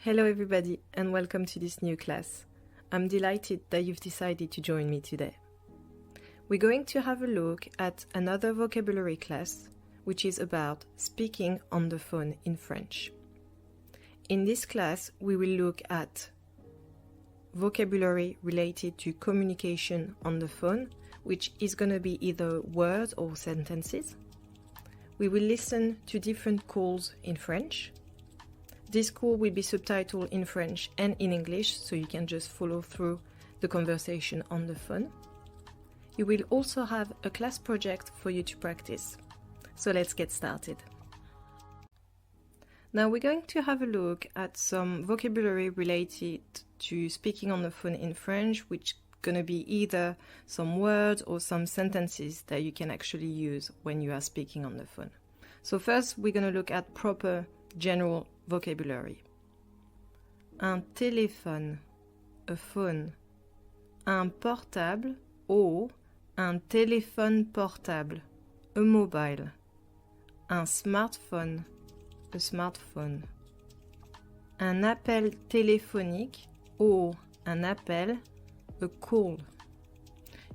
Hello everybody and welcome to this new class. I'm delighted that you've decided to join me today. We're going to have a look at another vocabulary class which is about speaking on the phone in French. In this class we will look at vocabulary related to communication on the phone, which is going to be either words or sentences. We will listen to different calls in French. This call will be subtitled in French and in English, so you can just follow through the conversation on the phone. You will also have a class project for you to practice. So let's get started. Now we're going to have a look at some vocabulary related to speaking on the phone in French, which is going to be either some words or some sentences that you can actually use when you are speaking on the phone. So first we're going to look at proper general vocabulary. Un téléphone, a phone. Un portable or un téléphone portable, a mobile. Un smartphone, a smartphone. Un appel téléphonique or un appel, a call.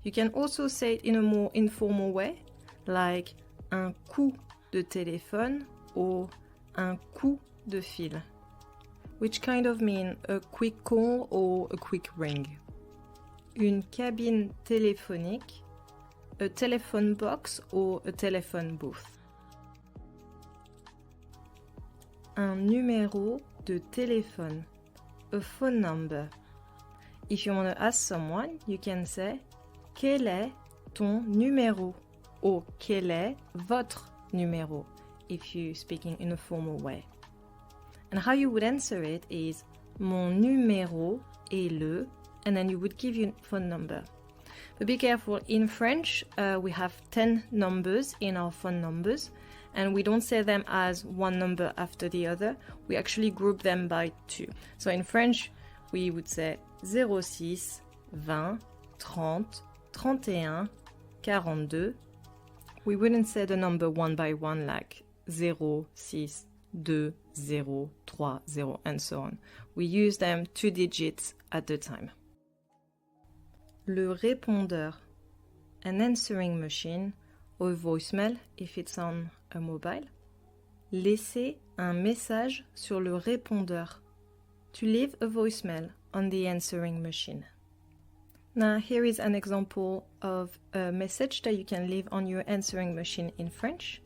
You can also say it in a more informal way, like un coup de téléphone or un coup de fil, which kind of mean a quick call or a quick ring. Une cabine téléphonique, a telephone box or a telephone booth. Un numéro de téléphone, a phone number. If you want to ask someone, you can say quel est ton numéro or quel est votre numéro if you're speaking in a formal way. And how you would answer it is mon numéro est le, and then you would give your phone number. But be careful, in French we have 10 numbers in our phone numbers, and we don't say them as one number after the other, we actually group them by two. So in French we would say 06, 20, 30, 31, 42. We wouldn't say the number one by one like 0, 6, 2, 0, 3, 0, and so on. We use them 2 digits at a time. Le répondeur, an answering machine, or voicemail if it's on a mobile. Laisser un message sur le répondeur. To leave a voicemail on the answering machine. Now here is an example of a message that you can leave on your answering machine in French.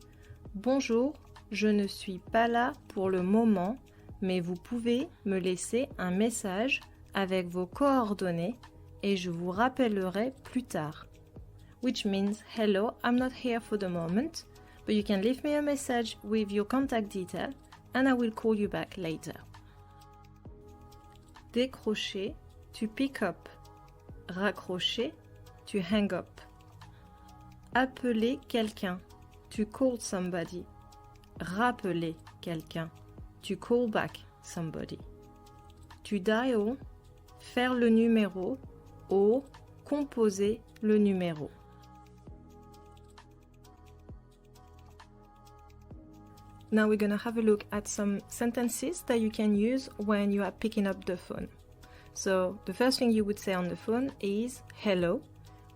Bonjour, je ne suis pas là pour le moment, mais vous pouvez me laisser un message avec vos coordonnées et je vous rappellerai plus tard. Which means, hello, I'm not here for the moment, but you can leave me a message with your contact detail and I will call you back later. Décrocher, to pick up. Raccrocher, to hang up. Appeler quelqu'un, to call somebody. Rappeler quelqu'un, to call back somebody. To dial, faire le numéro ou composer le numéro. Now we're going to have a look at some sentences that you can use when you are picking up the phone. So the first thing you would say on the phone is hello,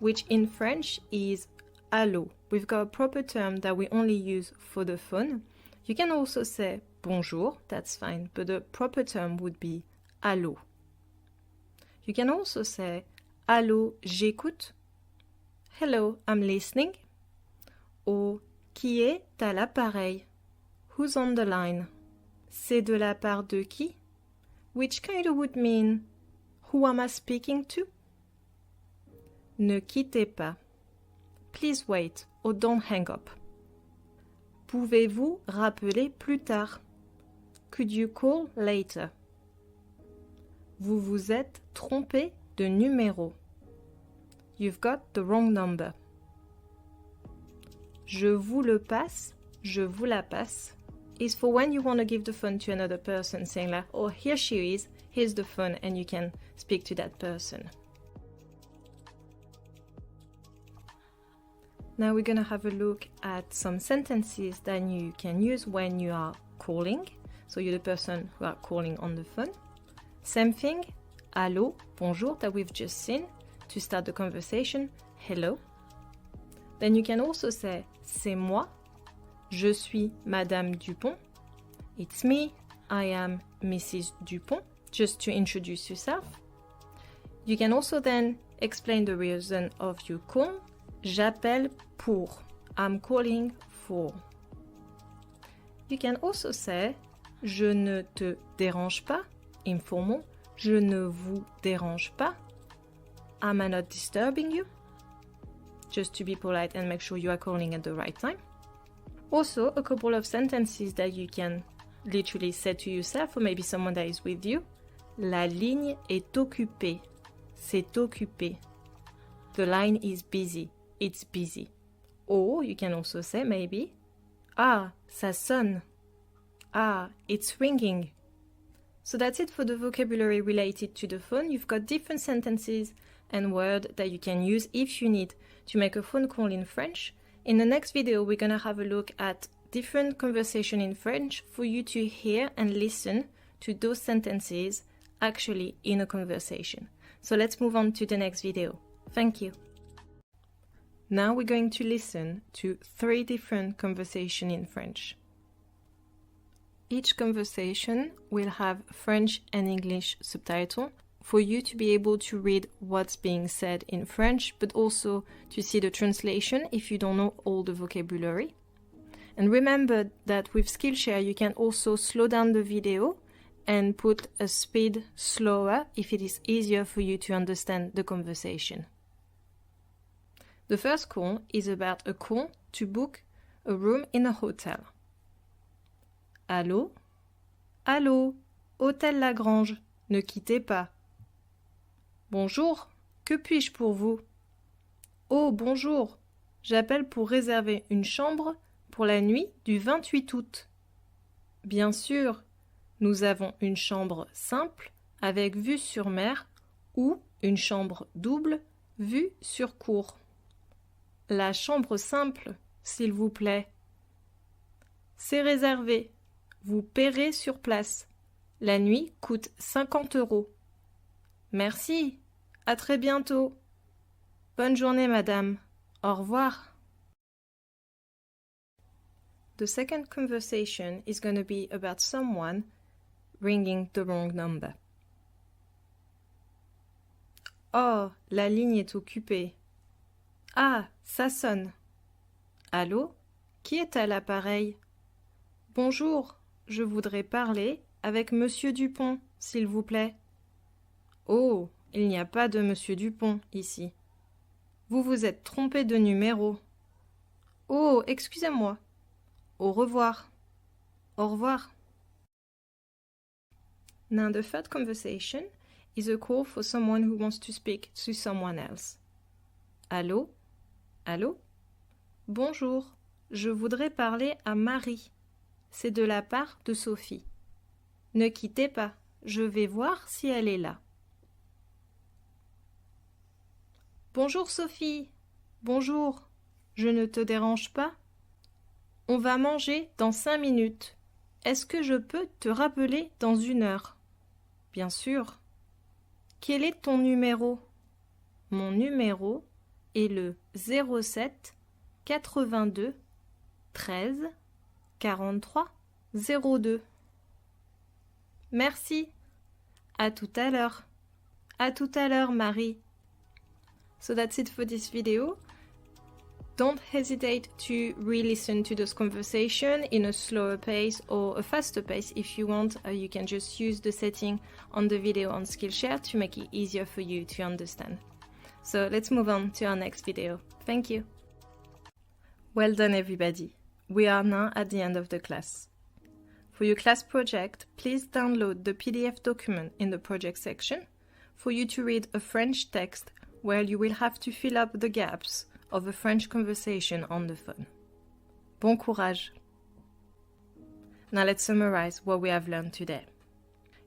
which in French is allô. We've got a proper term that we only use for the phone. You can also say bonjour, that's fine, but the proper term would be allô. You can also say allô, j'écoute. Hello, I'm listening. Ou qui est à l'appareil? Who's on the line? C'est de la part de qui? Which kind of would mean who am I speaking to? Ne quittez pas. Please wait or don't hang up. Pouvez-vous rappeler plus tard? Could you call later? Vous vous êtes trompé de numéro. You've got the wrong number. Je vous le passe, je vous la passe is for when you want to give the phone to another person, saying like, oh, here she is, here's the phone, and you can speak to that person. Now we're going to have a look at some sentences that you can use when you are calling. so you're the person who are calling on the phone. Same thing, allô, bonjour, that we've just seen to start the conversation, hello. Then you can also say, c'est moi, je suis Madame Dupont. It's me, I am Mrs. Dupont, just to introduce yourself. You can also then explain the reason of your call. J'appelle pour. I'm calling for. You can also say, je ne te dérange pas, informal. Je ne vous dérange pas. Am I not disturbing you? Just to be polite and make sure you are calling at the right time. Also, a couple of sentences that you can literally say to yourself or maybe someone that is with you. La ligne est occupée. C'est occupé. The line is busy. It's busy. Or you can also say maybe, ah, ça sonne. Ah, it's ringing. So that's it for the vocabulary related to the phone. You've got different sentences and words that you can use if you need to make a phone call in French. In the next video, we're going to have a look at different conversation in French for you to hear and listen to those sentences actually in a conversation. So let's move on to the next video. Thank you. Now we're going to listen to 3 different conversations in French. Each conversation will have French and English subtitle for you to be able to read what's being said in French, but also to see the translation if you don't know all the vocabulary. And remember that with Skillshare you can also slow down the video and put a speed slower if it is easier for you to understand the conversation. The first call is about a call to book a room in a hotel. Allô? Allô? Hôtel Lagrange, ne quittez pas. Bonjour, que puis-je pour vous? Oh, bonjour, j'appelle pour réserver une chambre pour la nuit du 28 août. Bien sûr, nous avons une chambre simple avec vue sur mer ou une chambre double vue sur cour. La chambre simple, s'il vous plaît. C'est réservé. Vous paierez sur place. La nuit coûte 50 €. Merci. À très bientôt. Bonne journée, madame. Au revoir. The second conversation is going to be about someone ringing the wrong number. Oh, la ligne est occupée. Ah, ça sonne. Allô? Qui est à l'appareil? Bonjour, je voudrais parler avec Monsieur Dupont, s'il vous plaît. Oh, il n'y a pas de Monsieur Dupont ici. Vous vous êtes trompé de numéro. Oh, excusez-moi. Au revoir. Au revoir. Now the third conversation is a call for someone who wants to speak to someone else. Allô? Allô? Bonjour, je voudrais parler à Marie. C'est de la part de Sophie. Ne quittez pas, je vais voir si elle est là. Bonjour Sophie. Bonjour, je ne te dérange pas? On va manger dans 5 minutes. Est-ce que je peux te rappeler dans 1 heure? Bien sûr. Quel est ton numéro? Mon numéro est le 07 82 13 43 02. Merci. À tout à l'heure. À tout à l'heure, Marie. So that's it for this video. Don't hesitate to re-listen to this conversation in a slower pace or a faster pace if you want. You can just use the setting on the video on Skillshare to make it easier for you to understand. So let's move on to our next video. Thank you. Well done, everybody. We are now at the end of the class. For your class project, please download the PDF document in the project section for you to read a French text where you will have to fill up the gaps of a French conversation on the phone. Bon courage! Now let's summarize what we have learned today.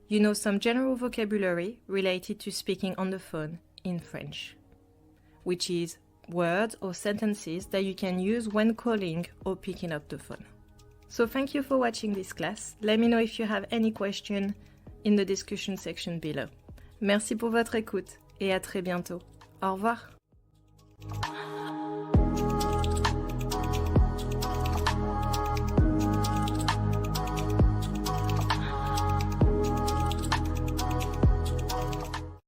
You know some general vocabulary related to speaking on the phone in French, which is words or sentences that you can use when calling or picking up the phone. So thank you for watching this class. Let me know if you have any question in the discussion section below. Merci pour votre écoute et à très bientôt. Au revoir.